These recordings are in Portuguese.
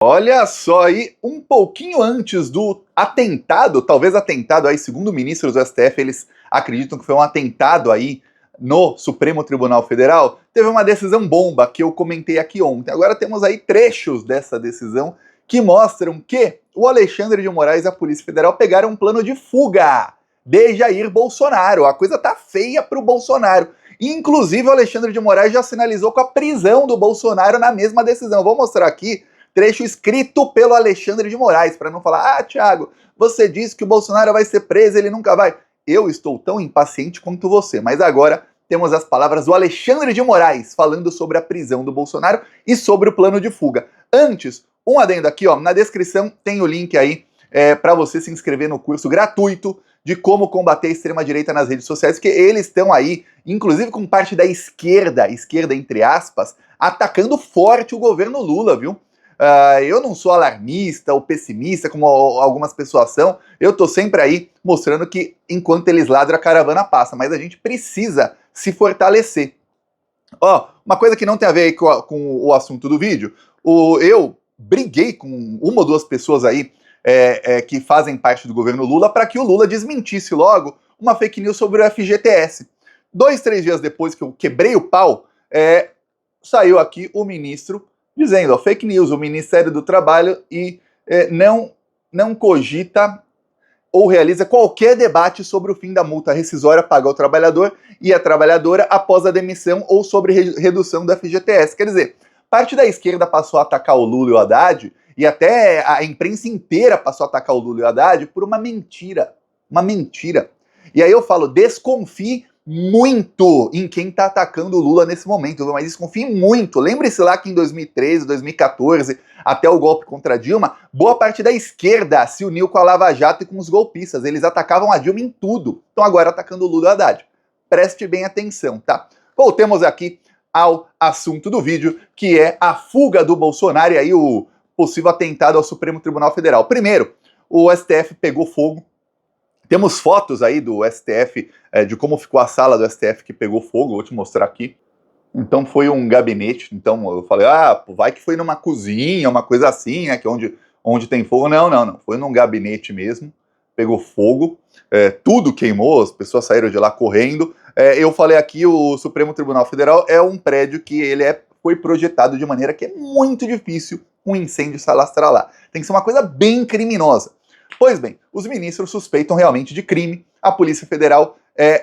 Olha só aí, um pouquinho antes do atentado, talvez atentado aí, segundo ministros do STF, eles acreditam que foi um atentado aí no Supremo Tribunal Federal, teve uma decisão bomba que eu comentei aqui ontem. Agora temos aí trechos dessa decisão que mostram que o Alexandre de Moraes e a Polícia Federal pegaram um plano de fuga de Jair Bolsonaro. A coisa tá feia pro Bolsonaro. Inclusive o Alexandre de Moraes já sinalizou com a prisão do Bolsonaro na mesma decisão. Vou mostrar aqui trecho escrito pelo Alexandre de Moraes, para não falar, Thiago, você disse que o Bolsonaro vai ser preso, ele nunca vai. Eu estou tão impaciente quanto você, mas agora temos as palavras do Alexandre de Moraes falando sobre a prisão do Bolsonaro e sobre o plano de fuga. Antes, um adendo aqui, ó, na descrição tem o link aí para você se inscrever no curso gratuito de como combater a extrema-direita nas redes sociais, que eles estão aí, inclusive com parte da esquerda entre aspas, atacando forte o governo Lula, viu? Eu não sou alarmista ou pessimista, como algumas pessoas são. Eu tô sempre aí mostrando que enquanto eles ladram, a caravana passa. Mas a gente precisa se fortalecer. Uma coisa que não tem a ver aí com o assunto do vídeo. Eu briguei com uma ou duas pessoas aí que fazem parte do governo Lula para que o Lula desmentisse logo uma fake news sobre o FGTS. 2, 3 dias depois que eu quebrei o pau, saiu aqui o ministro dizendo, fake news, o Ministério do Trabalho não cogita ou realiza qualquer debate sobre o fim da multa rescisória paga ao trabalhador e à trabalhadora após a demissão ou sobre redução do FGTS. Quer dizer, parte da esquerda passou a atacar o Lula e o Haddad, e até a imprensa inteira passou a atacar o Lula e o Haddad por uma mentira. Uma mentira. E aí eu falo, desconfie muito em quem tá atacando o Lula nesse momento, mas desconfie muito. Lembre-se lá que em 2013, 2014, até o golpe contra a Dilma, boa parte da esquerda se uniu com a Lava Jato e com os golpistas. Eles atacavam a Dilma em tudo. Estão agora atacando o Lula e o Haddad. Preste bem atenção, tá? Voltemos aqui ao assunto do vídeo, que é a fuga do Bolsonaro e aí o possível atentado ao Supremo Tribunal Federal. Primeiro, o STF pegou fogo. Temos fotos aí do STF, de como ficou a sala do STF que pegou fogo, vou te mostrar aqui. Então foi um gabinete, então eu falei, vai que foi numa cozinha, uma coisa assim, né, que onde tem fogo. Não, foi num gabinete mesmo, pegou fogo, tudo queimou, as pessoas saíram de lá correndo. Eu falei aqui, o Supremo Tribunal Federal é um prédio que ele foi projetado de maneira que é muito difícil um incêndio se alastrar lá. Tem que ser uma coisa bem criminosa. Pois bem, os ministros suspeitam realmente de crime. A Polícia Federal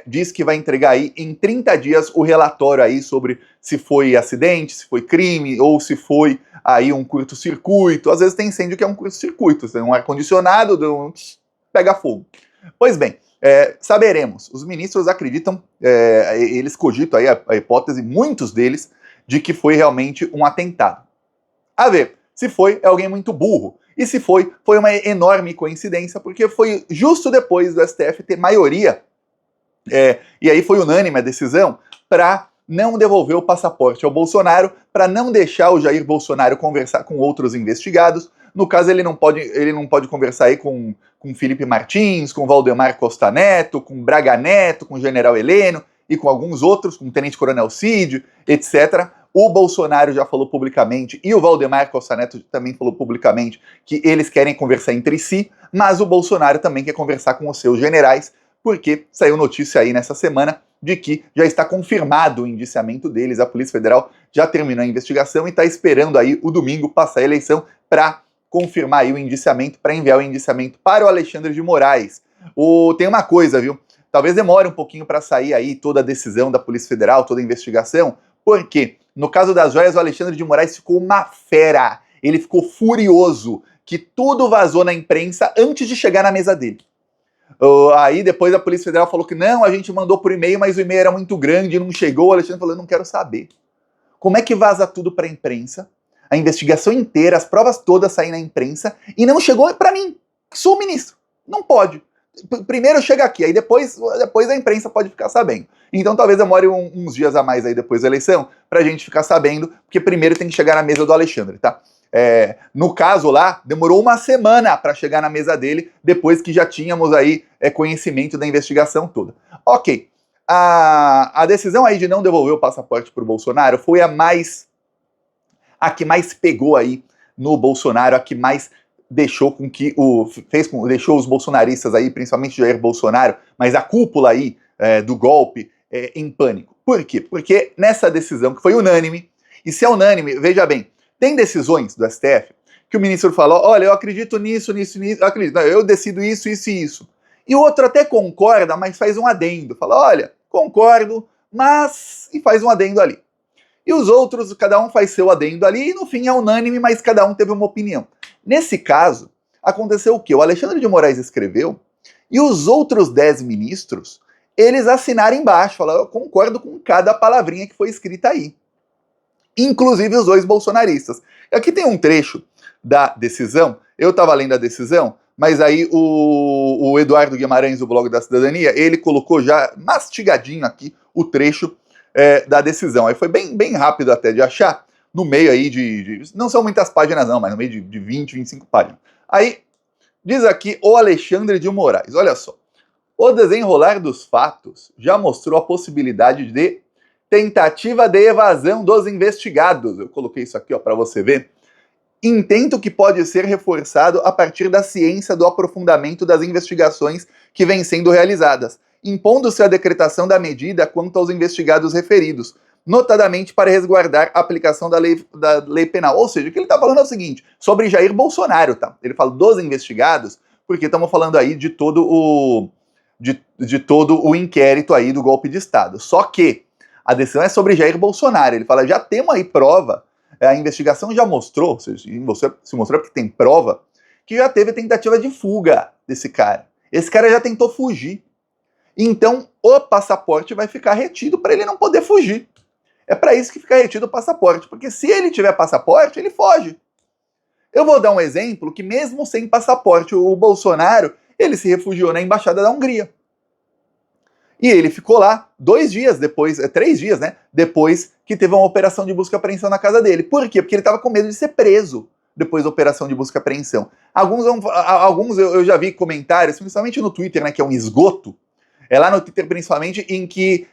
diz que vai entregar aí em 30 dias o relatório aí sobre se foi acidente, se foi crime ou se foi aí um curto-circuito. Às vezes tem incêndio que é um curto-circuito, tem um ar-condicionado, pega fogo. Pois bem, saberemos. Os ministros acreditam, eles cogitam aí a hipótese, muitos deles, de que foi realmente um atentado. A ver, se foi, é alguém muito burro. E se foi uma enorme coincidência, porque foi justo depois do STF ter maioria, e aí foi unânime a decisão, para não devolver o passaporte ao Bolsonaro, para não deixar o Jair Bolsonaro conversar com outros investigados. No caso, ele não pode conversar aí com Felipe Martins, com Valdemar Costa Neto, com Braga Neto, com o General Heleno e com alguns outros, com o Tenente Coronel Cid, etc., o Bolsonaro já falou publicamente, e o Valdemar Costa Neto também falou publicamente, que eles querem conversar entre si, mas o Bolsonaro também quer conversar com os seus generais, porque saiu notícia aí nessa semana de que já está confirmado o indiciamento deles, a Polícia Federal já terminou a investigação e está esperando aí o domingo passar a eleição para confirmar aí o indiciamento, para enviar o indiciamento para o Alexandre de Moraes. Tem uma coisa, viu? Talvez demore um pouquinho para sair aí toda a decisão da Polícia Federal, toda a investigação, porque no caso das joias, o Alexandre de Moraes ficou uma fera. Ele ficou furioso que tudo vazou na imprensa antes de chegar na mesa dele. Aí depois a Polícia Federal falou que não, a gente mandou por e-mail, mas o e-mail era muito grande, não chegou. O Alexandre falou, eu não quero saber. Como é que vaza tudo para a imprensa? A investigação inteira, as provas todas saem na imprensa e não chegou para mim, que sou o ministro. Não pode. Primeiro chega aqui, aí depois a imprensa pode ficar sabendo. Então talvez demore uns dias a mais aí depois da eleição pra gente ficar sabendo, porque primeiro tem que chegar na mesa do Alexandre, tá? No caso lá, demorou uma semana para chegar na mesa dele, depois que já tínhamos aí conhecimento da investigação toda. Ok, a decisão aí de não devolver o passaporte pro Bolsonaro foi a que mais pegou aí no Bolsonaro, a que mais deixou deixou os bolsonaristas aí, principalmente Jair Bolsonaro, mas a cúpula aí do golpe em pânico. Por quê? Porque nessa decisão que foi unânime, e se é unânime, veja bem, tem decisões do STF que o ministro falou, olha, eu acredito nisso, eu decido isso, isso e isso. E o outro até concorda, mas faz um adendo, fala, olha, concordo, mas... e faz um adendo ali. E os outros, cada um faz seu adendo ali, e no fim é unânime, mas cada um teve uma opinião. Nesse caso, aconteceu o quê? O Alexandre de Moraes escreveu, e os outros 10 ministros, eles assinaram embaixo, falaram, eu concordo com cada palavrinha que foi escrita aí. Inclusive os 2 bolsonaristas. Aqui tem um trecho da decisão, eu estava lendo a decisão, mas aí o Eduardo Guimarães, do Blog da Cidadania, ele colocou já mastigadinho aqui o trecho da decisão. Aí foi bem rápido até de achar, no meio aí não são muitas páginas não, mas no meio de 20, 25 páginas. Aí, diz aqui o Alexandre de Moraes, olha só. O desenrolar dos fatos já mostrou a possibilidade de tentativa de evasão dos investigados. Eu coloquei isso aqui para você ver. Intento que pode ser reforçado a partir da ciência do aprofundamento das investigações que vêm sendo realizadas, impondo-se a decretação da medida quanto aos investigados referidos, notadamente para resguardar a aplicação da lei penal. Ou seja, o que ele está falando é o seguinte, sobre Jair Bolsonaro, tá? Ele fala dos investigados, porque estamos falando aí de todo o inquérito aí do golpe de Estado. Só que a decisão é sobre Jair Bolsonaro. Ele fala, já temos aí prova, a investigação já mostrou, ou seja, se mostrou porque tem prova, que já teve tentativa de fuga desse cara. Esse cara já tentou fugir. Então, o passaporte vai ficar retido para ele não poder fugir. É para isso que fica retido o passaporte, porque se ele tiver passaporte, ele foge. Eu vou dar um exemplo que mesmo sem passaporte, o Bolsonaro, ele se refugiou na Embaixada da Hungria. E ele ficou lá 2 dias depois, 3 dias, né? Depois que teve uma operação de busca e apreensão na casa dele. Por quê? Porque ele estava com medo de ser preso depois da operação de busca e apreensão. Alguns eu já vi comentários, principalmente no Twitter, né? Que é um esgoto. É lá no Twitter, principalmente, em que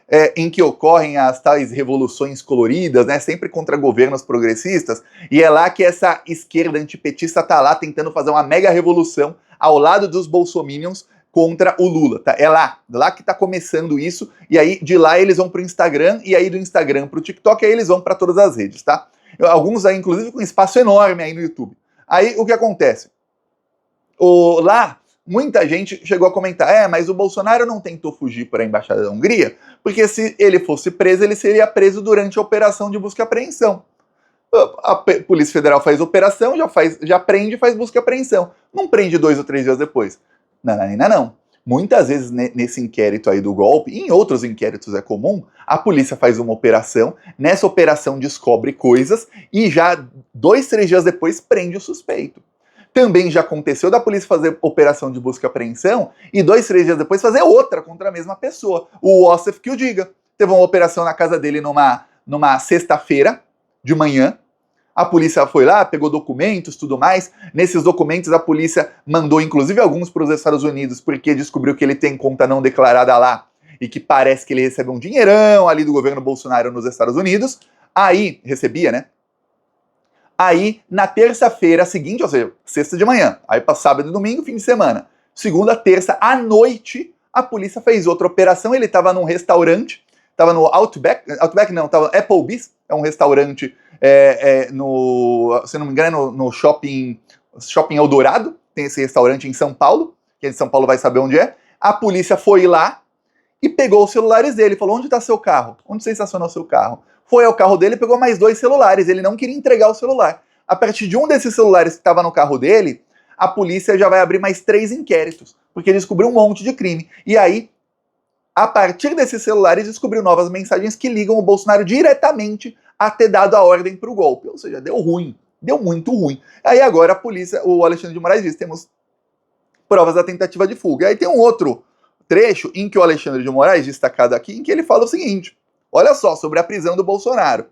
ocorrem as tais revoluções coloridas, né? Sempre contra governos progressistas. E é lá que essa esquerda antipetista está lá tentando fazer uma mega revolução ao lado dos bolsominions contra o Lula, tá? É lá que tá começando isso, e aí de lá eles vão pro Instagram, e aí do Instagram pro TikTok, e aí eles vão para todas as redes, tá? Alguns aí, inclusive, com espaço enorme aí no YouTube. Aí, o que acontece? Lá, muita gente chegou a comentar, mas o Bolsonaro não tentou fugir para a Embaixada da Hungria, porque se ele fosse preso, ele seria preso durante a operação de busca e apreensão. A Polícia Federal faz operação, já prende e faz busca e apreensão. Não prende 2 ou 3 dias depois. Não. Muitas vezes nesse inquérito aí do golpe, e em outros inquéritos é comum, a polícia faz uma operação, nessa operação descobre coisas e já 2, 3 dias depois prende o suspeito. Também já aconteceu da polícia fazer operação de busca e apreensão e 2, 3 dias depois fazer outra contra a mesma pessoa. O Ossef que o diga. Teve uma operação na casa dele numa sexta-feira de manhã. A polícia foi lá, pegou documentos, tudo mais. Nesses documentos a polícia mandou inclusive alguns para os Estados Unidos porque descobriu que ele tem conta não declarada lá e que parece que ele recebe um dinheirão ali do governo Bolsonaro nos Estados Unidos. Aí, recebia, né? Aí, na terça-feira seguinte, ou seja, sexta de manhã, aí para sábado e domingo, fim de semana. Segunda, terça, à noite, a polícia fez outra operação. Ele estava num restaurante, estava no Outback não, estava no Applebee's, é um restaurante se não me engano, no Shopping Eldorado, tem esse restaurante em São Paulo, quem é de São Paulo vai saber onde é. A polícia foi lá e pegou os celulares dele, falou, onde está seu carro? Onde você estacionou seu carro? Foi ao carro dele e pegou mais 2 celulares, ele não queria entregar o celular. A partir de um desses celulares que estava no carro dele, a polícia já vai abrir mais 3 inquéritos, porque descobriu um monte de crime. E aí, a partir desses celulares, descobriu novas mensagens que ligam o Bolsonaro diretamente a ter dado a ordem para o golpe. Ou seja, deu ruim, deu muito ruim. Aí agora a polícia, o Alexandre de Moraes diz, temos provas da tentativa de fuga. Aí tem um outro trecho em que o Alexandre de Moraes, destacado aqui, em que ele fala o seguinte, olha só, sobre a prisão do Bolsonaro.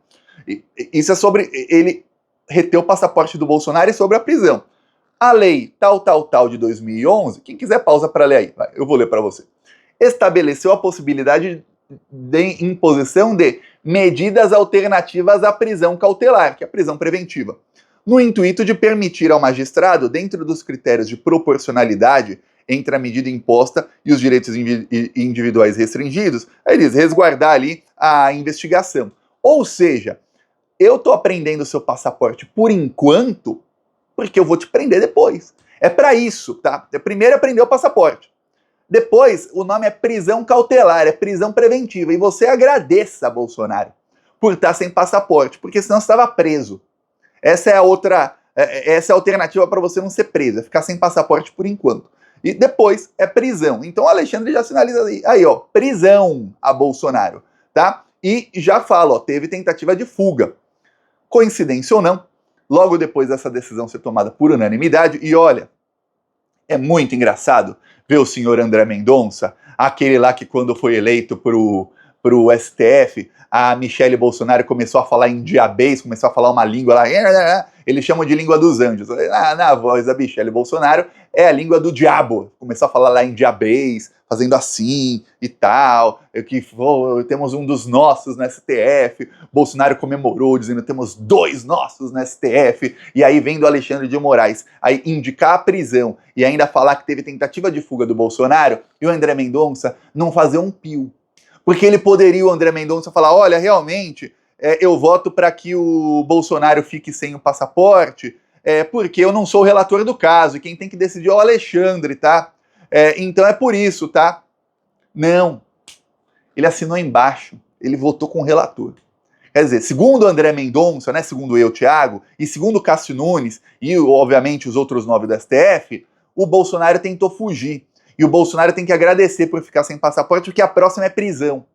Isso é sobre ele reter o passaporte do Bolsonaro e sobre a prisão. A lei tal de 2011, quem quiser pausa para ler aí, eu vou ler para você. Estabeleceu a possibilidade de imposição de medidas alternativas à prisão cautelar, que é a prisão preventiva, no intuito de permitir ao magistrado, dentro dos critérios de proporcionalidade entre a medida imposta e os direitos individuais restringidos, eles resguardar ali a investigação. Ou seja, eu tô apreendendo o seu passaporte por enquanto, porque eu vou te prender depois. É para isso, tá? Primeiro aprender o passaporte. Depois, o nome é prisão cautelar, é prisão preventiva. E você agradeça, Bolsonaro, por estar sem passaporte, porque senão você estava preso. Essa é a alternativa para você não ser preso, é ficar sem passaporte por enquanto. E depois é prisão. Então o Alexandre já sinaliza aí, ó, prisão a Bolsonaro, tá? E já fala, ó, teve tentativa de fuga. Coincidência ou não, logo depois dessa decisão ser tomada por unanimidade, e olha, é muito engraçado ver o senhor André Mendonça, aquele lá que quando foi eleito pro STF, a Michele Bolsonaro começou a falar em diabês, começou a falar uma língua lá, eles chamam de língua dos anjos. Na voz da Michele Bolsonaro é a língua do diabo. Começou a falar lá em diabês, fazendo assim e tal, que temos um dos nossos no STF. Bolsonaro comemorou, dizendo temos 2 nossos no STF. E aí vem do Alexandre de Moraes aí indicar a prisão e ainda falar que teve tentativa de fuga do Bolsonaro, e o André Mendonça não fazer um pio. Porque ele poderia, o André Mendonça, falar, olha, realmente, eu voto para que o Bolsonaro fique sem o passaporte, porque eu não sou o relator do caso, e quem tem que decidir é o Alexandre, tá? Então é por isso, tá? Não. Ele assinou embaixo, ele votou com o relator. Quer dizer, segundo o André Mendonça, né, segundo eu, Thiago, e segundo o Cássio Nunes, e obviamente os outros 9 do STF, o Bolsonaro tentou fugir. E o Bolsonaro tem que agradecer por ficar sem passaporte, porque a próxima é prisão.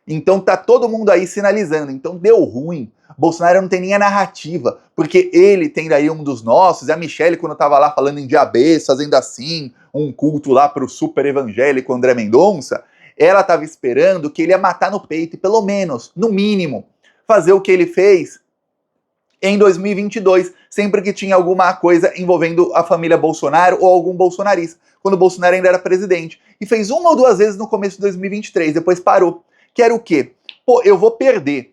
Então tá todo mundo aí sinalizando. Então deu ruim. Bolsonaro não tem nem a narrativa, porque ele tem daí um dos nossos, e a Michele, quando tava lá falando em diabês, fazendo assim, um culto lá pro super evangélico André Mendonça, ela tava esperando que ele ia matar no peito, e pelo menos, no mínimo, fazer o que ele fez em 2022, sempre que tinha alguma coisa envolvendo a família Bolsonaro ou algum bolsonarista, quando o Bolsonaro ainda era presidente. E fez 1 ou 2 vezes no começo de 2023, depois parou. Que era o quê? Pô, eu vou perder.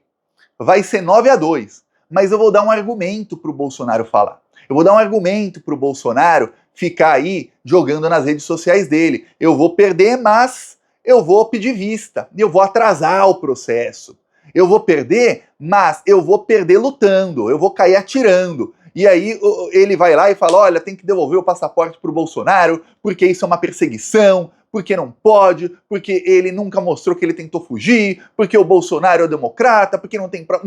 Vai ser 9-2, mas eu vou dar um argumento pro Bolsonaro falar. Eu vou dar um argumento pro Bolsonaro ficar aí jogando nas redes sociais dele. Eu vou perder, mas eu vou pedir vista. Eu vou atrasar o processo. Eu vou perder, mas eu vou perder lutando. Eu vou cair atirando. E aí ele vai lá e fala, olha, tem que devolver o passaporte pro Bolsonaro, porque isso é uma perseguição, porque não pode, porque ele nunca mostrou que ele tentou fugir, porque o Bolsonaro é democrata, porque não tem prova.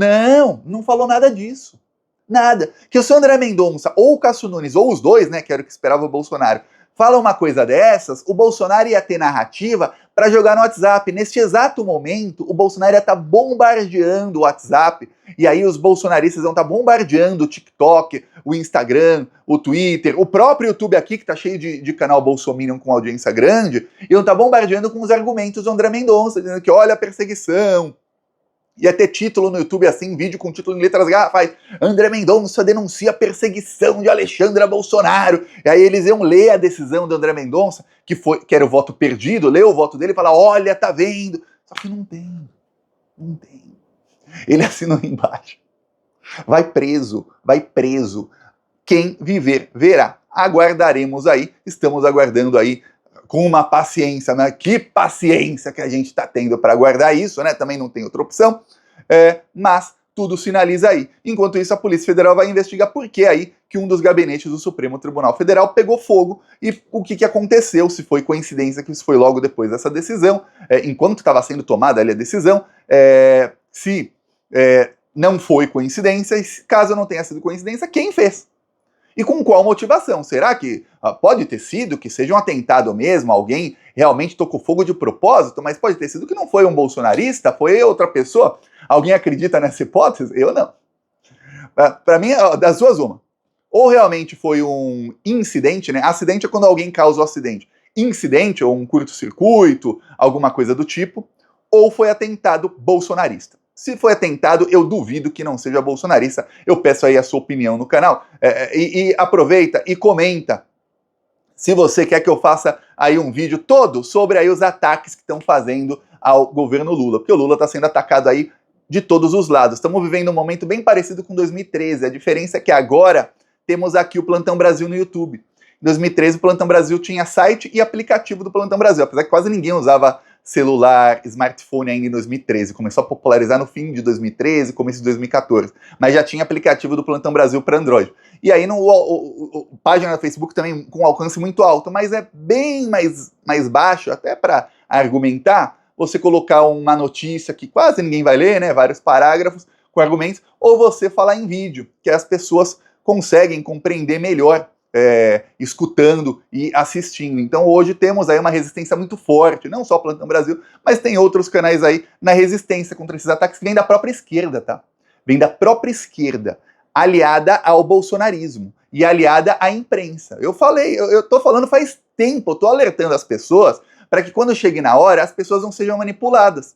Não falou nada disso. Nada. Que o senhor André Mendonça, ou o Cássio Nunes, ou os dois, né, que era o que esperava o Bolsonaro, fala uma coisa dessas, o Bolsonaro ia ter narrativa para jogar no WhatsApp. Neste exato momento, o Bolsonaro ia estar bombardeando o WhatsApp, e aí os bolsonaristas vão estar bombardeando o TikTok, o Instagram, o Twitter, o próprio YouTube aqui, que está cheio de canal bolsominion com audiência grande, iam estar bombardeando com os argumentos do André Mendonça, dizendo que olha a perseguição. Ia ter título no YouTube assim, vídeo com título em letras garrafais. André Mendonça denuncia a perseguição de Alexandre Bolsonaro. E aí eles iam ler a decisão do André Mendonça, que era o voto perdido, ler o voto dele e falar, olha, tá vendo? Só que não tem. Não tem. Ele assinou embaixo. Vai preso. Quem viver, verá. Aguardaremos aí, estamos aguardando aí com uma paciência, né? Que paciência que a gente está tendo para aguardar isso, né? Também não tem outra opção, mas tudo sinaliza aí. Enquanto isso, a Polícia Federal vai investigar por que aí que um dos gabinetes do Supremo Tribunal Federal pegou fogo e o que aconteceu, se foi coincidência que isso foi logo depois dessa decisão, enquanto estava sendo tomada ali a decisão, se não foi coincidência, e caso não tenha sido coincidência, quem fez? E com qual motivação? Será que pode ter sido que seja um atentado mesmo, alguém realmente tocou fogo de propósito, mas pode ter sido que não foi um bolsonarista, foi outra pessoa? Alguém acredita nessa hipótese? Eu não. Para mim, das duas, uma. Ou realmente foi um incidente, né? Acidente é quando alguém causa o acidente. Incidente, ou um curto-circuito, alguma coisa do tipo, ou foi atentado bolsonarista. Se foi atentado, eu duvido que não seja bolsonarista. Eu peço aí a sua opinião no canal. E aproveita e comenta se você quer que eu faça aí um vídeo todo sobre aí os ataques que estão fazendo ao governo Lula. Porque o Lula está sendo atacado aí de todos os lados. Estamos vivendo um momento bem parecido com 2013. A diferença é que agora temos aqui o Plantão Brasil no YouTube. Em 2013, o Plantão Brasil tinha site e aplicativo do Plantão Brasil, apesar que quase ninguém usava celular, smartphone ainda em 2013. Começou a popularizar no fim de 2013, começo de 2014. Mas já tinha aplicativo do Plantão Brasil para Android. E aí, página do Facebook também com alcance muito alto, mas é bem mais baixo, até para argumentar, você colocar uma notícia que quase ninguém vai ler, né? Vários parágrafos com argumentos, ou você falar em vídeo, que as pessoas conseguem compreender melhor, escutando e assistindo. Então hoje temos aí uma resistência muito forte, não só o Plantão Brasil, mas tem outros canais aí na resistência contra esses ataques que vêm da própria esquerda, tá? Vem da própria esquerda, aliada ao bolsonarismo e aliada à imprensa. Eu tô falando faz tempo, eu tô alertando as pessoas para que quando chegue na hora, as pessoas não sejam manipuladas.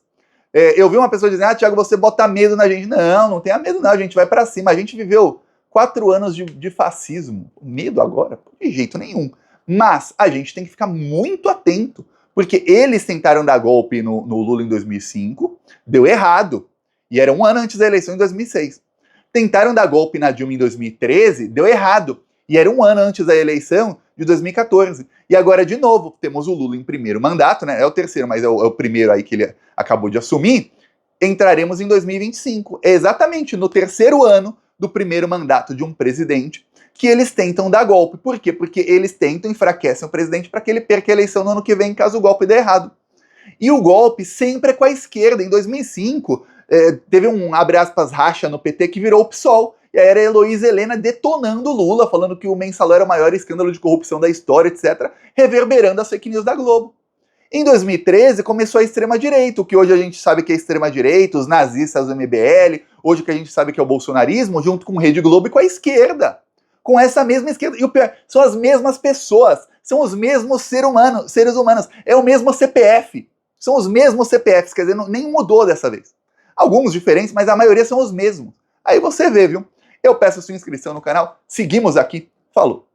Eu vi uma pessoa dizendo, Thiago, você bota medo na gente. Não tenha medo não, a gente vai para cima. A gente viveu 4 anos de fascismo. Medo agora? De jeito nenhum. Mas a gente tem que ficar muito atento, porque eles tentaram dar golpe no Lula em 2005, deu errado. E era um ano antes da eleição, em 2006. Tentaram dar golpe na Dilma em 2013, deu errado. E era um ano antes da eleição de 2014. E agora, de novo, temos o Lula em primeiro mandato, né? É o terceiro, mas é o primeiro aí que ele acabou de assumir. Entraremos em 2025. É exatamente no terceiro ano do primeiro mandato de um presidente que eles tentam dar golpe. Por quê? Porque eles tentam enfraquecer o presidente para que ele perca a eleição no ano que vem, caso o golpe dê errado. E o golpe sempre é com a esquerda. Em 2005, teve um, abre aspas, racha no PT que virou o PSOL. E aí era a Heloísa Helena detonando o Lula, falando que o Mensalão era o maior escândalo de corrupção da história, etc., reverberando as fake news da Globo. Em 2013 começou a extrema-direita, o que hoje a gente sabe que é a extrema-direita, os nazistas do MBL, hoje que a gente sabe que é o bolsonarismo, junto com Rede Globo e com a esquerda. Com essa mesma esquerda. E o pior, são as mesmas pessoas, são os mesmos seres humanos, é o mesmo CPF. São os mesmos CPFs, quer dizer, nem mudou dessa vez. Alguns diferentes, mas a maioria são os mesmos. Aí você vê, viu? Eu peço a sua inscrição no canal, seguimos aqui, falou!